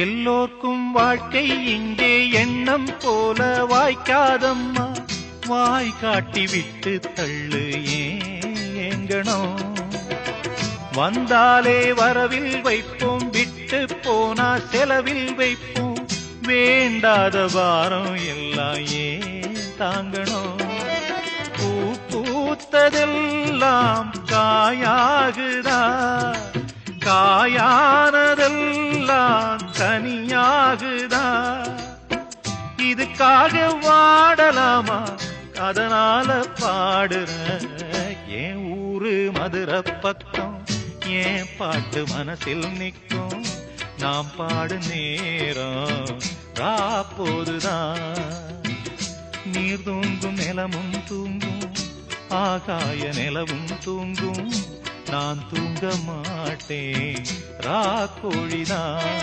எல்லோர்க்கும் வாழ்க்கை இங்கே எண்ணம் போல வாய்க்காதம்மா. வாய் காட்டி விட்டு தள்ளு ஏங்கணும். வந்தாலே வரவில் வைப்போம், விட்டு போனா செலவில் வைப்போம். வேண்டாத பாரம் எல்லாம் ஏன் தாங்கணும். பூ பூத்ததெல்லாம் காயாகுதா, காயானதெல்லாம் தனியாகுதா. இதுக்காக வாடலாமா, அதனால பாடுற. என் ஊரு மதுரை பக்கம், என் பாட்டு மனசில் நிற்கும். நாம் பாடு நேரம் ராப்போதுதான். நீர் தூங்கும் நிலமும் தூங்கும், ஆகாய நிலவும் தூங்கும். நான் தூங்க மாட்டேன், ராக்கோழிதான்.